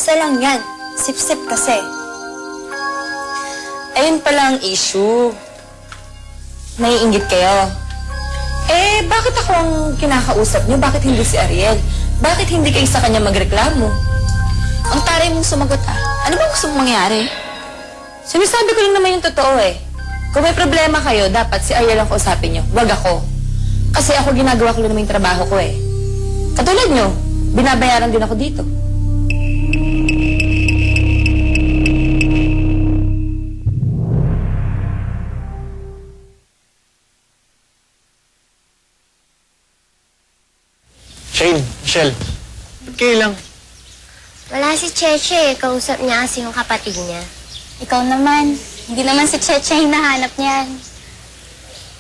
Basta lang yan. Sip-sip kasi. Ayun pala ang issue. Naiinggit kayo. Eh, bakit ako ang kinakausap niyo? Bakit hindi si Ariel? Bakit hindi kayo sa kanya magreklamo? Ang taray mong sumagot Ano bang gusto mong mangyari? Sinasabi ko lang naman yung totoo eh. Kung may problema kayo, dapat si Ariel ang kausapin niyo. Wag ako. Kasi ako ginagawa ko lang naman yung trabaho ko eh. Katulad niyo, binabayaran din ako dito. Shane, Michelle, ba't kayo lang? Wala si Cheche. Kausap niya kasi yung kapatid niya. Ikaw naman. Hindi naman si Cheche yung nahanap niyan.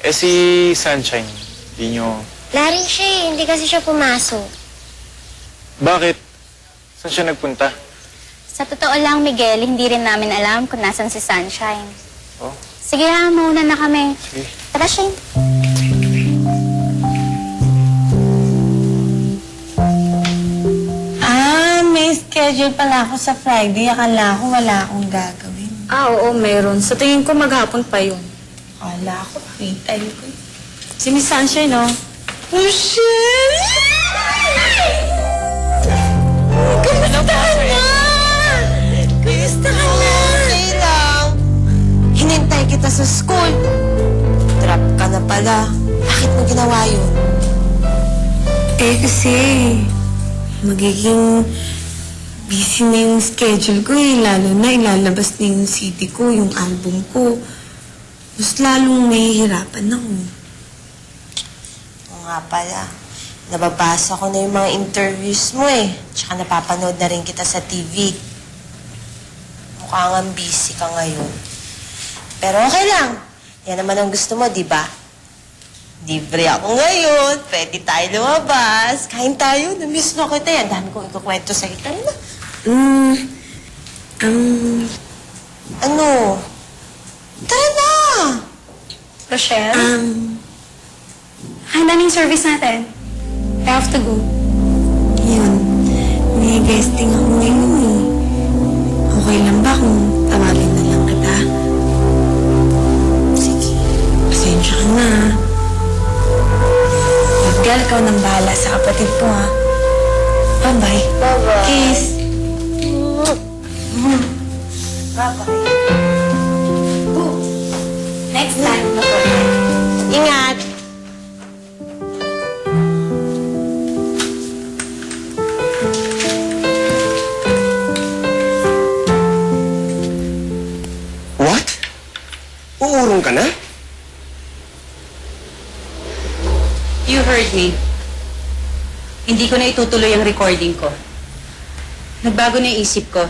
Eh si Sunshine, di nyo... Wala rin siya eh. Hindi kasi siya pumasok. Bakit? Saan siya nagpunta? Sa totoo lang, Miguel, hindi rin namin alam kung nasan si Sunshine. Oh, Sige ha, mauna na kami. sige. Tara, Shane. May schedule pala ako sa Friday. Akala ko wala akong gagawin. Oo, meron. Sa tingin ko maghapon pa yun. Akala ko free time ko. Si Miss Sunshine, no? Michelle! Kamusta ka na? Kamusta ka na? Okay lang. Hinintay kita sa school. Trap ka na pala. Bakit mo ginawa yun? Eh kasi magiging busy na yung schedule ko eh. Lalo na ilalabas na yung CD ko, yung album ko. Mas lalong mahihirapan ako. Oo nga pala. Nababasa ko na yung mga interviews mo eh. Tsaka napapanood na rin kita sa TV. Mukhang ang busy ka ngayon. Pero okay lang. Yan naman ang gusto mo, di ba? Libre ako ngayon. Pwede tayo lumabas. Kain tayo. Namiss na kita yan. Dami kong ikukwento sa kita na. Ano? Tara na! Rochelle? Handa na yung service natin. I have to go. Yun. May guesting ako ngayon eh. Okay lang ba kung tawagin na lang kita? Sige. Pasensya ka na. Edgar, ikaw nang bahala sa kapatid ko ha. Bye-bye. Bye-bye. Kiss. Bye-bye. Next time, no Ingat! What? Uurong ka na? You heard me. Hindi ko na itutuloy ang recording ko. Nagbago na yung isip ko.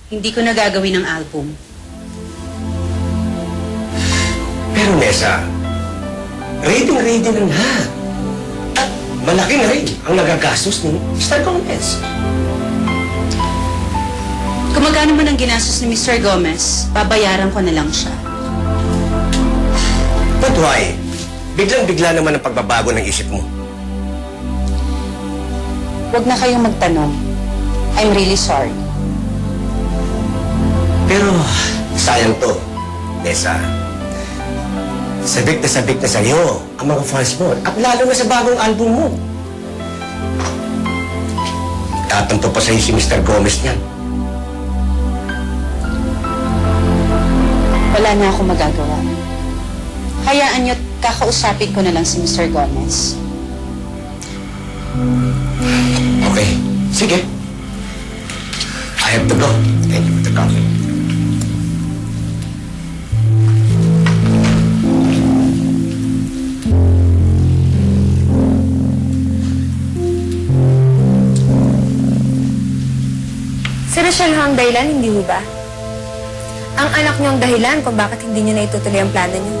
Hindi ko na gagawin ang album. Pero Nessa, ready na lahat. At malaki na rin ang nagagastos ni Mr. Gomez. Kung magkano man ang ginastos ni Mr. Gomez, babayaran ko na lang siya. But why? Biglang-bigla naman ang pagbabago ng isip mo. Huwag na kayong magtanong. I'm really sorry. Pero sayang to, Nessa. Sabik na sa'yo ang mga fans mo. At lalo na sa bagong album mo. Tatanto pa sa'yo si Mr. Gomez niyan. Wala na akong magagawa. Hayaan niyo't kakausapin ko na lang si Mr. Gomez. Okay, sige. I have to go. Thank you for the coffee. Si Rochelle ho ang dahilan, hindi ho ba? Ang anak niyo ang dahilan kung bakit hindi niyo na itutuloy ang plano niyo.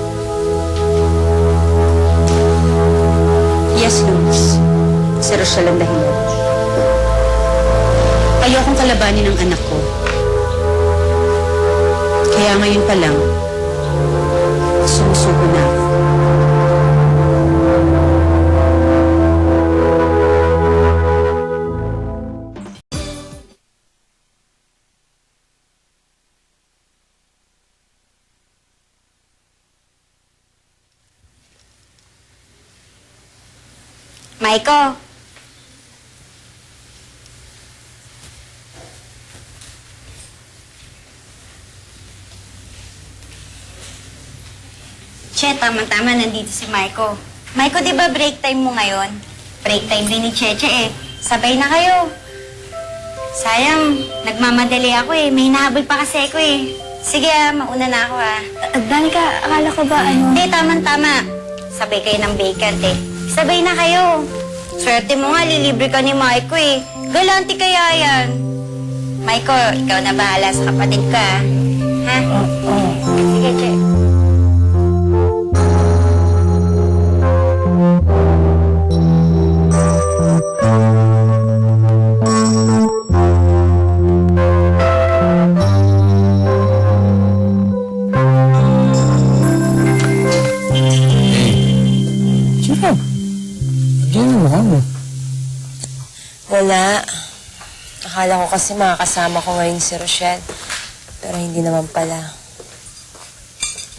Yes, Luis. Si Rochelle ang dahilan. Ayokong kalabanin ang anak ko. Kaya ngayon pa lang, sumusuko na ako. Maiko. Che, tama-tama, nandito si Maiko. Maiko, di ba break time mo ngayon? Break time din ni Cheche eh. Sabay na kayo. Sayang, nagmamadali ako eh. May nahabol pa kasi ako eh. Sige mauna na ako Danica, akala ko ba Hindi, tama-tama. Sabay kayo ng vacant eh. Sabay na kayo. Swerte mo nga, lilibre ka ni Maiko eh. Galanti kaya yan. Maiko, ikaw na bahala sa kapatid ka. Ha? Sige, Che. Sino? Diyan ang mukha mo. Wala. Akala ko kasi makakasama ko ngayon si Rochelle. Pero hindi naman pala.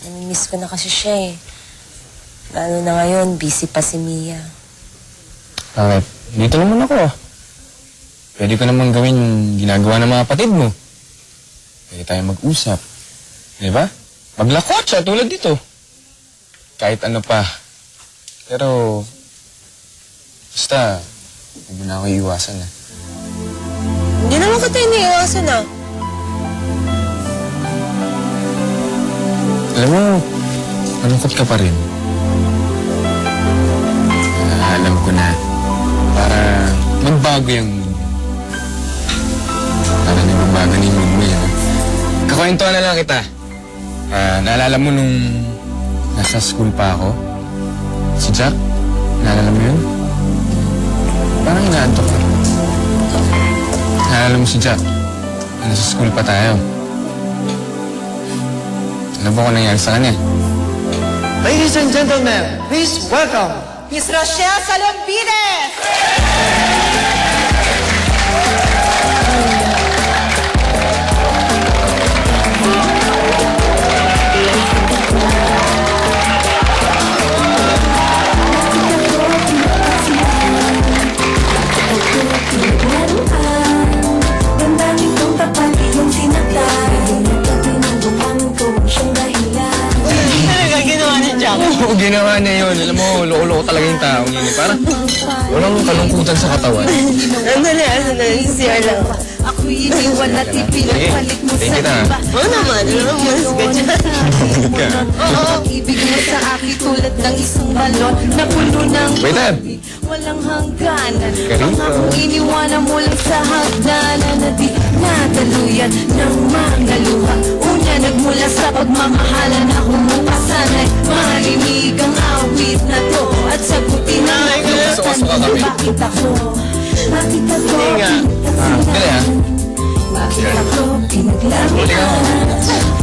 Namimiss ko na kasi siya eh. Lalo na ngayon, busy pa si Mia. Bakit? Dito naman ako ah. Pwede ko naman gawin yung ginagawa ng mga kapatid mo. Pwede tayo mag-usap. Di ba? Maglakotsa tulad dito. Kahit ano pa. Pero, basta, huwag mo na ako iiwasan ah. Hindi naman kita iniiwasan ah. Alam mo, malungkot ka pa rin. Alam ko na, para magbago yung mood. Para na magbago na yung mood mo yun. Kakwentuhan na lang kita. Naalala mo nung nasa school pa ako? Si Jack? Naalala mo yun? Parang inaantok ka. Naalala mo si Jack? Nasa school pa tayo. Ano ba kung nangyari sa kanya? Ladies and gentlemen, please welcome Miss Rochelle Salombides! Oo, ginawa niya yun. Alam mo, loko-loko talaga yung taong yun. Parang walang kalungkutan sa katawan. Ano na, CR lang. Ako'y iniwan at ipinapalit mo Thank you na. Oo naman, mas ka dyan. Oo, ibig mo sa akin tulad ng isang balon na puno ng Waiter! walang hangganan. Karito. Ang akong iniwanan mo lang sa hagdanan na di nadaluyan ng mga luha. Una nagmula sa pagmamahalan na humupasanay. Marinig ang awit na to at sagutin ang aking tanong. Bakit ako? Bakit ako? Dali ha. Bakit ako pinaglaruan?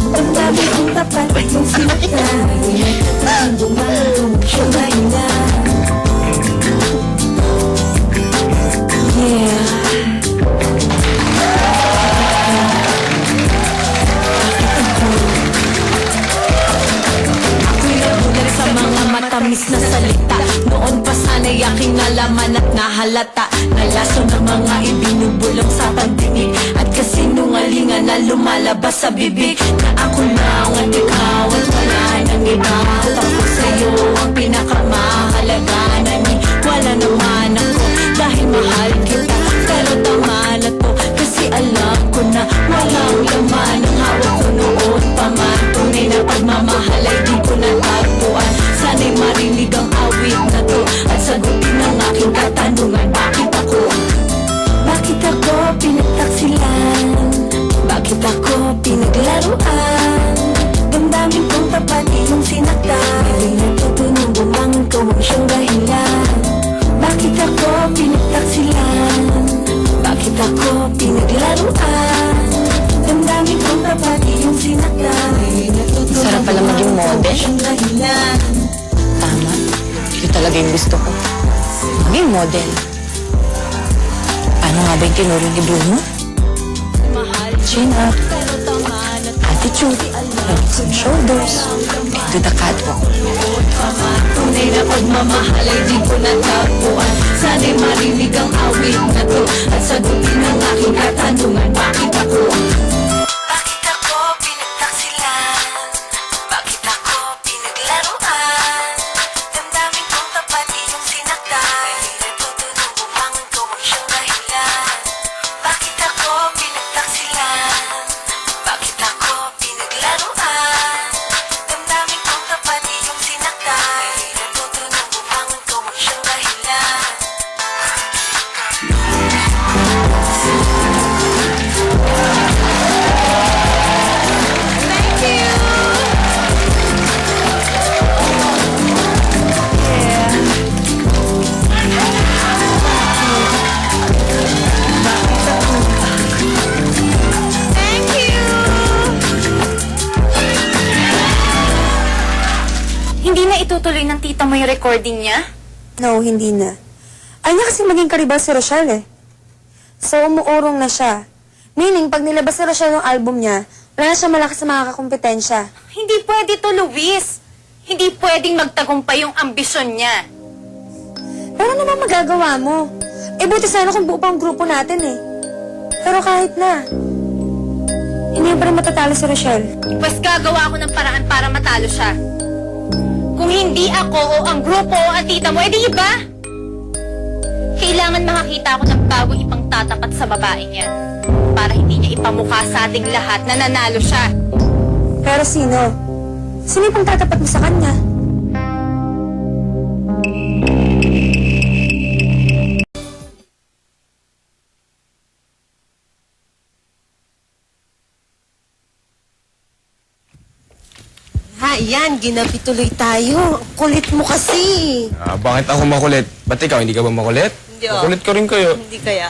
Ang dami kong tapat yung sinaktan. Ang gumagong siyang mahina. Yeah. Ako'y nabulag sa mga matamis na salita. Noon pa sana'y aking nalaman at nahalata. Nalaso ng mga ibinubulong sa pagdinig at kasinungalingan na lumalabas sa bibig. Na ako lang at ikaw at wala nang iba. Tapos sa'yo ang pinakamahalaga. Wala naman ako dahil mahal kita. Pero tama na to kasi alam ko na walang laman ang hawak ko noon pa man. Tunay na pagmamahal ay di ko natagpuan. Sana'y marinig ang awit na to at sagutin ang aking katanungan. Bakit ako? Bakit ako pinagtaksilan? Bakit ako pinaglaruan? Damdamin kong tapat iyong sinaktan. Hindi natutunong bumangon ko ang siyang dahilan. Bakit ako pinagtaksilan? Bakit ako pinaglaruan? Damdamin kong tapat iyong sinaktan. Hindi natutunong Sarap pala maging bumangon ko model. ang siyang dahilan. Tama. Ito talaga yung gusto ko. Maging model. Paano nga ba yung tinuring ni Bruno? Mahal Gina, pero tama na to. Ate attitude, love some shoulders, into the catwalk. Tunay na pagmamahal ay di ko natagpuan. Sana'y marinig ang awit na to. At sagutin ang aking katanungan, bakit ako? Bakit ako pinagtaksilan? Bakit ako pinaglaruan? Damdamin kong tapat iyong sinaktan. Hindi natutulong bumangon ko ang siyang dahilan. Bakit ako pinagtaksilan? Bakit ako pinaglaruan? Damdamin kong tapat iyong sinaktan. Hindi natutulong bumangon ko ang siyang dahilan. Hindi na itutuloy ng tita mo yung recording niya? No, hindi na. Ay niya kasi maging karibal si Rochelle eh. So, umuurong na siya. Meaning, pag nilabas si Rochelle yung album niya, wala na siya malakas sa mga kakompetensya. Hindi pwede to, Luis. Hindi pwedeng magtagumpay yung ambisyon niya. Pero ano naman magagawa mo? Eh, buti sana kung buo pa ang grupo natin eh. Pero kahit na, hindi pa rin matatalo si Rochelle. Pues gagawa ako ng paraan para matalo siya. Kung hindi ako o ang grupo o ang tita mo, edi iba. Kailangan makakita ako ng bagong ipangtatapat sa babaeng yan. Para hindi niya ipamukha sa ating lahat na nanalo siya. Pero sino? Sino yung pangtatapat mo sa kanya? Ha, yan. Ginabi tuloy tayo. Ang kulit mo kasi. Bakit ako makulit? Ba't ikaw, hindi ka ba makulit? Hindi Makulit ka rin kayo. Hindi kaya.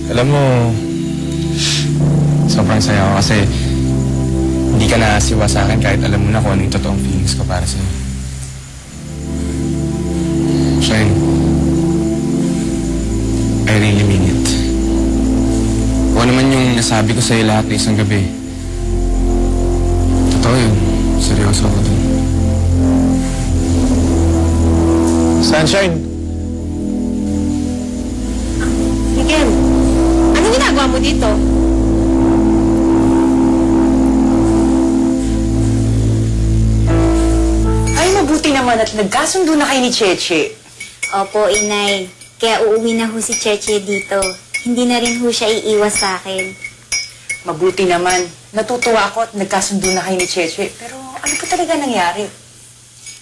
Alam mo, sobrang saya ako kasi hindi ka nasiwa sa akin kahit alam mo na kung ano yung totoong feelings ko para sa'yo. Shine, I really mean it. Kung ano man yung nasabi ko sa'yo lahat na isang gabi, totoo yun. Seryoso ako dun. Sunshine! Miguel, anong ginagawa mo dito? Ay, mabuti naman at nagkasundo na kayo ni Cheche. Opo, inay. Kaya uuwi na ho si Cheche dito. Hindi na rin ho siya iiwas sa akin. Mabuti naman. Natutuwa ako at nagkasundo na kayo ni Cheche. Pero ano pa talaga nangyari?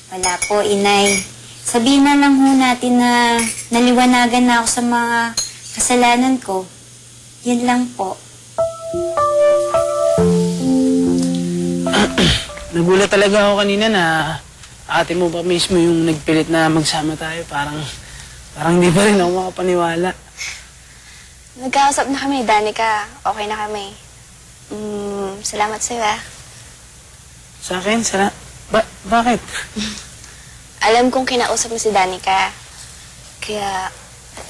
Wala po, inay. Sabihin na lang ho natin na naliwanagan na ako sa mga kasalanan ko. Yun lang po. Nagulat talaga ako kanina na ate mo pa mismo yung nagpilit na magsama tayo. Parang hindi pa rin ako makapaniwala. Nagkausap na kami, Danica. Okay na kami. Salamat sa'yo, ah. Sa akin, bakit? Alam kong kinausap mo si Danica. Kaya,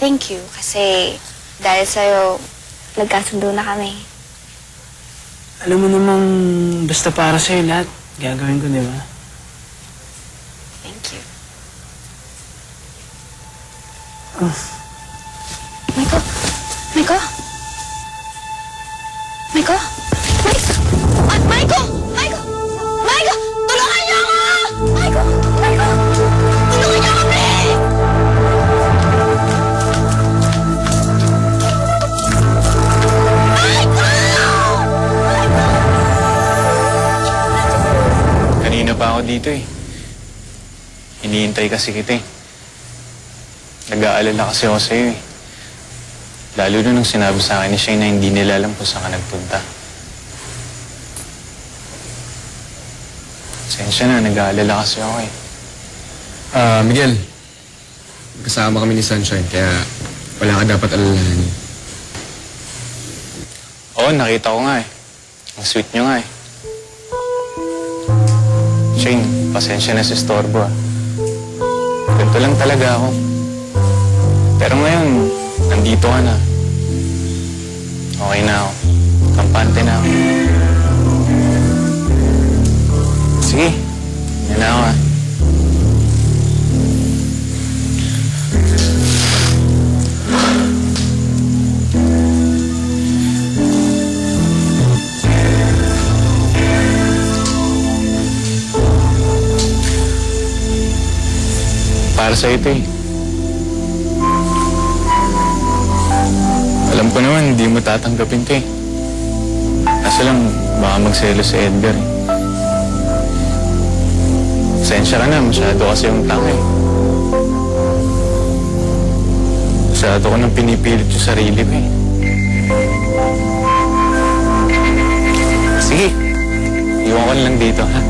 thank you. Kasi, dahil sa'yo, nagkasundo na kami. Alam mo namang basta para sa'yo lahat, gagawin ko, di ba? Thank you. Michael? Michael? Michael? Michael! Michael! Michael! Tulungan niyo ako! Michael! Michael! Tulungan niyo ako, please! Kanina pa ako dito eh. Hinihintay kasi kita eh. Nag-aalala kasi ako sa'yo eh. Lalo na nung sinabi sa akin ni Shane na hindi nila alam kung saan ka nagpunta. Sensya na, nag-aalala kasi ako eh. Miguel. Kasama kami ni Sunshine, kaya wala ka dapat alalahanin. Oo, nakita ko nga eh. Ang sweet nyo nga eh. Shane, pasensya na sa istorbo ah. Ganito lang talaga ako. Pero ngayon, nandito ka na. Okay na ako. kampante na ako. Sige, yan na ako ah. Para sa ito eh. Alam ko naman, hindi mo tatanggapin ka eh. Kaso lang, baka magselos si Edgar eh. Pasensya ka na, masyado kasi yung tanga eh. Masyado ko nang pinipilit yung sarili ko eh. Sige, iwan ko na lang dito ha.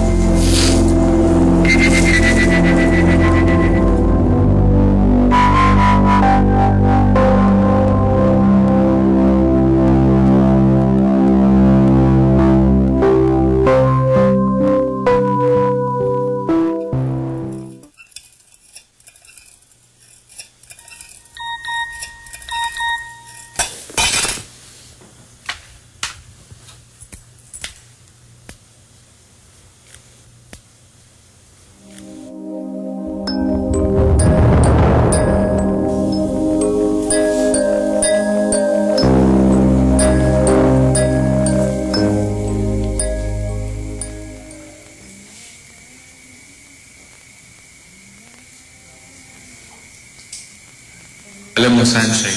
Alam mo, Sunshine,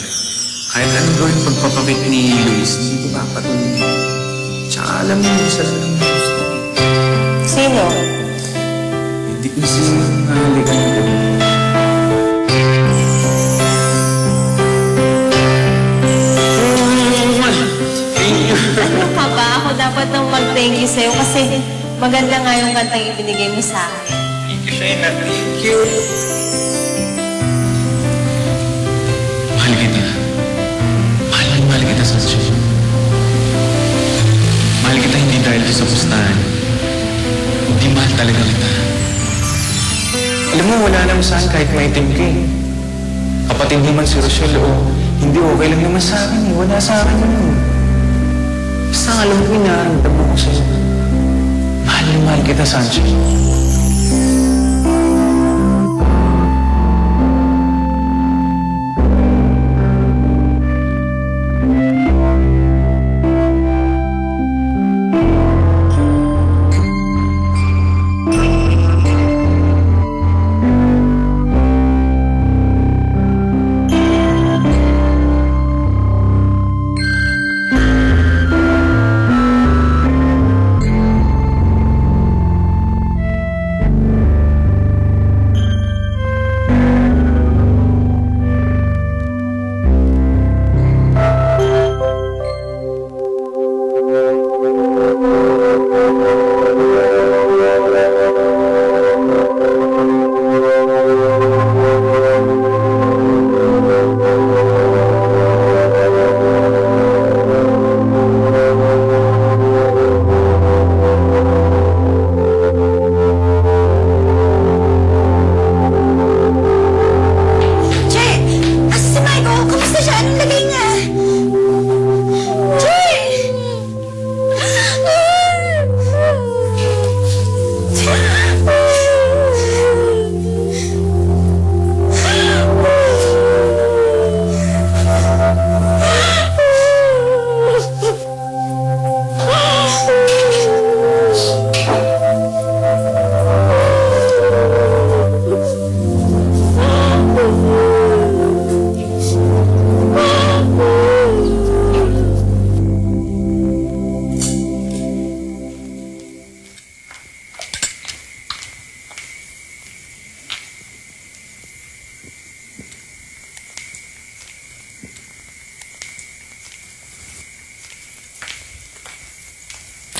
kahit anong gawin pagpapakit ni Luis, hindi ko papatuloy. Tsaka alam mo yung isa lang na gusto ko. Sino? Hindi ko sino nahalikan ko. Ano ka ba? Ako dapat nang mag-thank you sa'yo kasi maganda nga yung kantang ibinigay mo sa akin. Thank you, Shaina. Thank you. Mahal kita. Mahal kita, Sunshine. Mahal kita hindi dahil sa pustahan. Hindi mahal talaga kita. Alam mo, wala naman saan kahit maitim ka eh. Kapatid mo man si Rochelle o hindi okay lang naman sa akin eh. Wala sa akin yun. Basta alam mo, inaramdaman ko sa'yo. Mahal kita, Sunshine.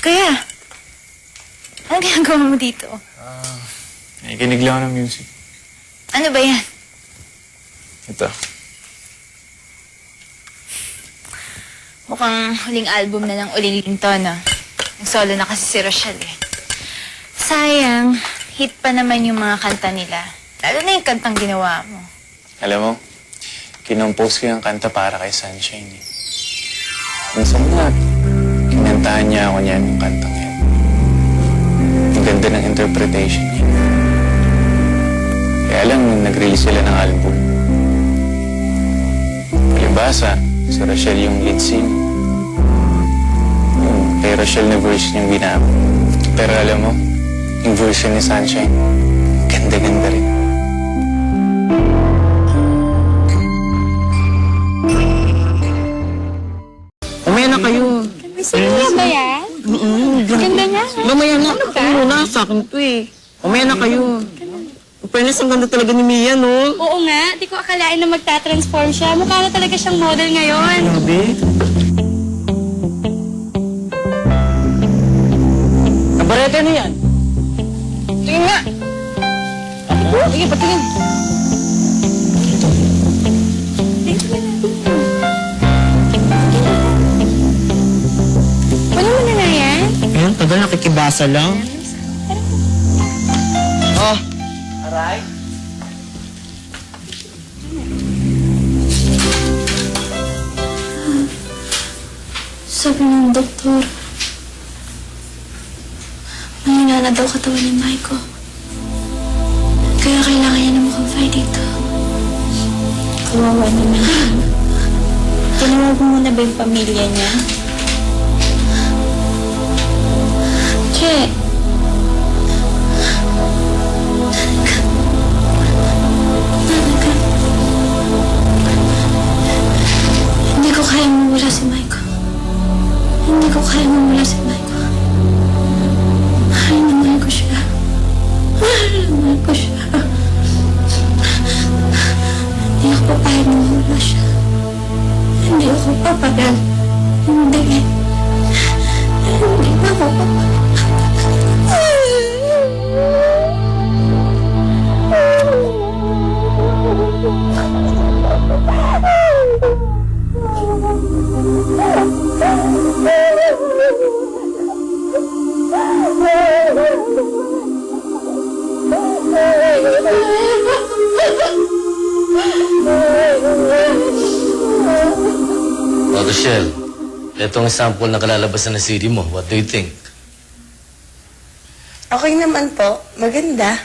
Kaya, anong ginagawa mo dito? Nakikinig lang ako ng music. Ano ba yan? Ito. Mukhang huling album na ng Uling Linton, no? Nag-solo na kasi si Rochelle, eh. Sayang, hit pa naman yung mga kanta nila. Lalo na yung kantang ginawa mo. Alam mo, kinompose ko yung kanta para kay Sunshine eh. Minsan na, Kinantahan niya ako niyan yung kantang yan. Ang ganda ng interpretation niya. Kaya lang, nung nag-release sila ng album, palibasa, si Rochelle yung lead singer. Yung kay Rochelle na version yung ginamit. Pero alam mo, yung version ni Sunshine, ganda-ganda rin. Umaya na kayo. Ano ba yan? Ganda nga. Mamaya na. Ano muna, sa akin to eh. Umaya na kayo. Fairness, ang ganda talaga ni Mia, no? Oo nga, di ko akalain na magta-transform siya. Mukha na talaga siyang model ngayon. Grabe. Nabarete na yan. Tingin nga. Sige, patingin. Wala mo na nga yan? Ayan, tagal nakikibasa lang. Oh. Aray. Sabi ng doktor, mahina na daw katawan ni Maiko. Kaya kailangan niya na mag-confide dito. Kawawa naman. Tinawag mo na ba yung pamilya niya? Che, hindi ko kaya mawala si Maiko. Hindi ko kaya mawala si Maiko. Mahal na mahal ko siya. Mahal na mahal ko siya. Hindi ako papayag na mawala siya. Hindi ako papayag. Hindi. Hindi na ako papayag. Oh, Rochelle, itong sample na kalalabasan ng CD mo. What do you think? Okay naman po. Maganda.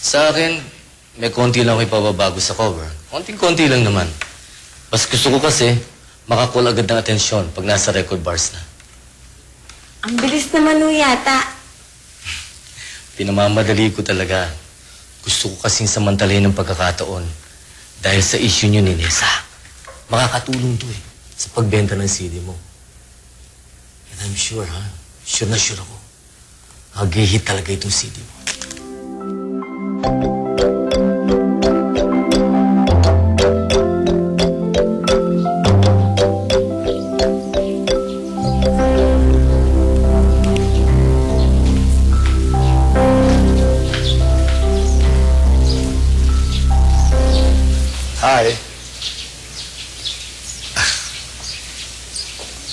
Sa akin, may konti lang ako ipababago sa cover. Konting-konti lang naman. Mas gusto ko kasi makakuha agad ng atensyon pag nasa record bars na. Ang bilis naman ho yata. Pinamamadali ko talaga. Gusto ko kasing samantalahin ng pagkakataon dahil sa issue niyo ni Nessa. Makakatulong to eh sa pagbenta ng CD mo. And I'm sure, ha? Sure na sure ako. Mag-hit talaga itong CD mo. Hi.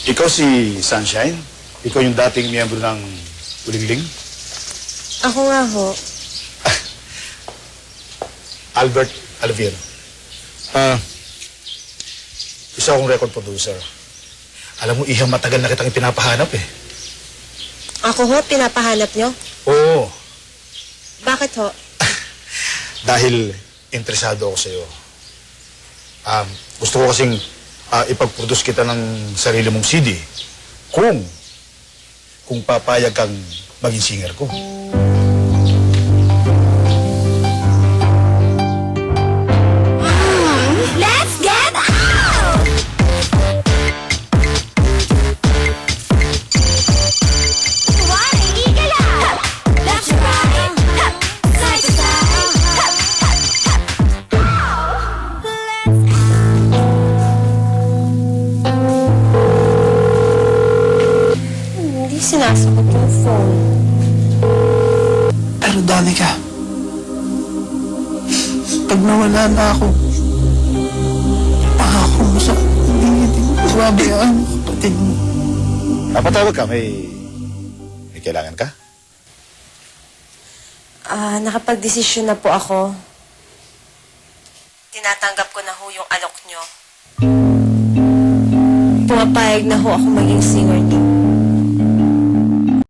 Ikaw si Sunshine? Ikaw yung dating miyembro ng Ulingling? Ako nga ho. Albert Alvier. Isa akong record producer. Alam mo, Iha, matagal na kitang pinapahanap eh. Ako ho, pinapahanap nyo? Oo, Bakit ho? dahil interesado ako sa'yo. Gusto ko kasing ipag-produce kita ng sarili mong CD kung papayag kang maging singer ko. Let's get out! Left to right, side to side. Hindi sinasagot yung phone. Pero Danica, pag nawala na ako, pangako mo sa hindi mo pababayaan ang kapatid mo. Napatawag ka, may kailangan ka? Nakapag-desisyon na po ako. Tinatanggap ko na ho yung alok nyo. Pumapayag na ho ako maging singer niyo.